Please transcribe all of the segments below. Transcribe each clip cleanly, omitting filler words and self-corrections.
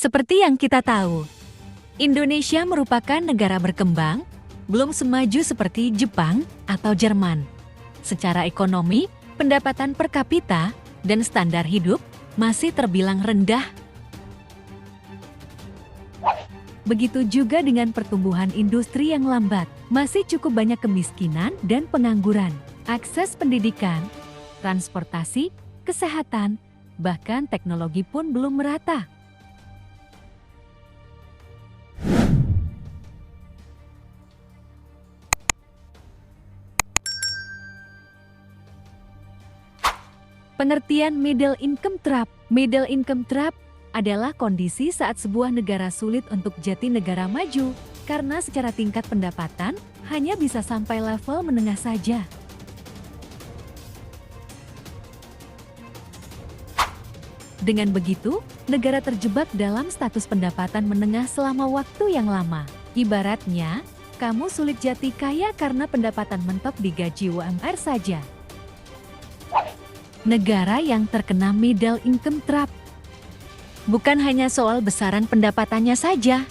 Seperti yang kita tahu, Indonesia merupakan negara berkembang, belum semaju seperti Jepang atau Jerman. Secara ekonomi, pendapatan per kapita, dan standar hidup masih terbilang rendah. Begitu juga dengan pertumbuhan industri yang lambat, masih cukup banyak kemiskinan dan pengangguran. Akses pendidikan, transportasi, kesehatan, bahkan teknologi pun belum merata. Pengertian middle income trap. Middle income trap adalah kondisi saat sebuah negara sulit untuk jadi negara maju, karena secara tingkat pendapatan hanya bisa sampai level menengah saja. Dengan begitu, negara terjebak dalam status pendapatan menengah selama waktu yang lama. Ibaratnya, kamu sulit jati kaya karena pendapatan mentok di gaji UMR saja. Negara yang terkena middle income trap bukan hanya soal besaran pendapatannya saja,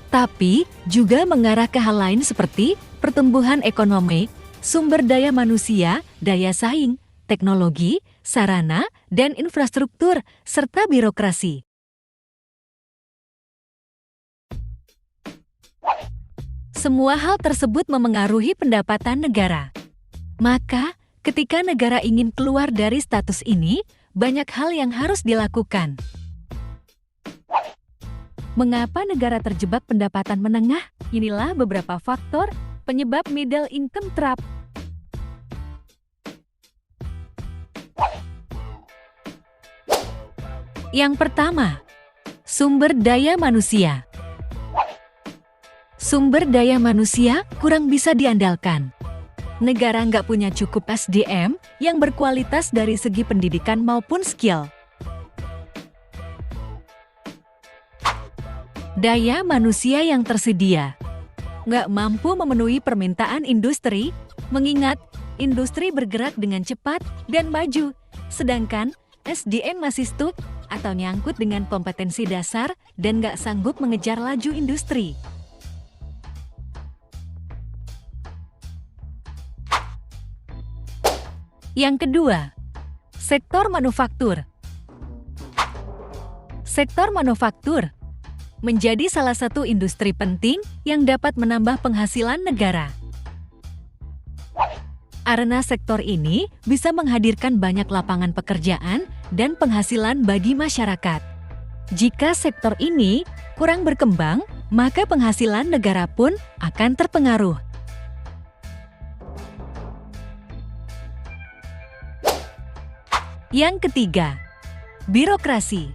tapi juga mengarah ke hal lain seperti pertumbuhan ekonomi, sumber daya manusia, daya saing, teknologi, sarana, dan infrastruktur, serta birokrasi. Semua hal tersebut memengaruhi pendapatan negara. Maka, ketika negara ingin keluar dari status ini, banyak hal yang harus dilakukan. Mengapa negara terjebak pendapatan menengah? Inilah beberapa faktor penyebab middle income trap. Yang pertama, sumber daya manusia. Sumber daya manusia kurang bisa diandalkan. Negara nggak punya cukup SDM yang berkualitas dari segi pendidikan maupun skill. Daya manusia yang tersedia nggak mampu memenuhi permintaan industri, mengingat industri bergerak dengan cepat dan maju, sedangkan SDM masih stuck atau nyangkut dengan kompetensi dasar dan nggak sanggup mengejar laju industri. Yang kedua, sektor manufaktur. Sektor manufaktur menjadi salah satu industri penting yang dapat menambah penghasilan negara. Karena sektor ini bisa menghadirkan banyak lapangan pekerjaan dan penghasilan bagi masyarakat. Jika sektor ini kurang berkembang, maka penghasilan negara pun akan terpengaruh. Yang ketiga, birokrasi.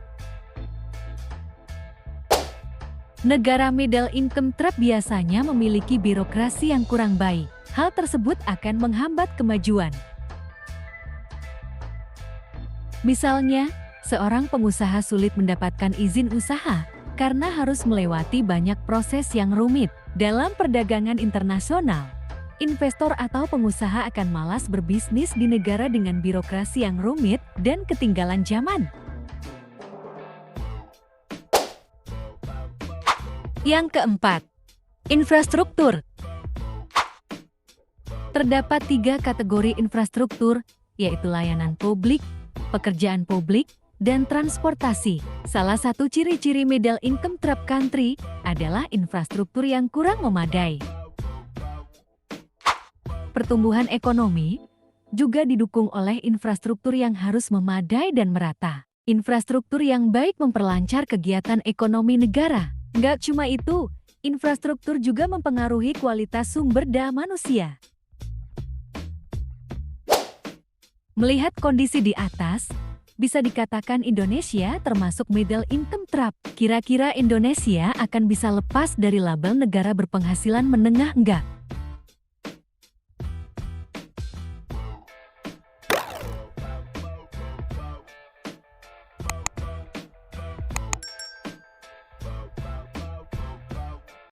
Negara middle income trap biasanya memiliki birokrasi yang kurang baik. Hal tersebut akan menghambat kemajuan. Misalnya, seorang pengusaha sulit mendapatkan izin usaha karena harus melewati banyak proses yang rumit. Dalam perdagangan internasional, investor atau pengusaha akan malas berbisnis di negara dengan birokrasi yang rumit dan ketinggalan zaman. Yang keempat, infrastruktur. Terdapat 3 kategori infrastruktur, yaitu layanan publik, pekerjaan publik, dan transportasi. Salah satu ciri-ciri middle income trap country adalah infrastruktur yang kurang memadai. Pertumbuhan ekonomi juga didukung oleh infrastruktur yang harus memadai dan merata. Infrastruktur yang baik memperlancar kegiatan ekonomi negara. Nggak cuma itu, infrastruktur juga mempengaruhi kualitas sumber daya manusia. Melihat kondisi di atas, bisa dikatakan Indonesia termasuk middle income trap. Kira-kira Indonesia akan bisa lepas dari label negara berpenghasilan menengah enggak?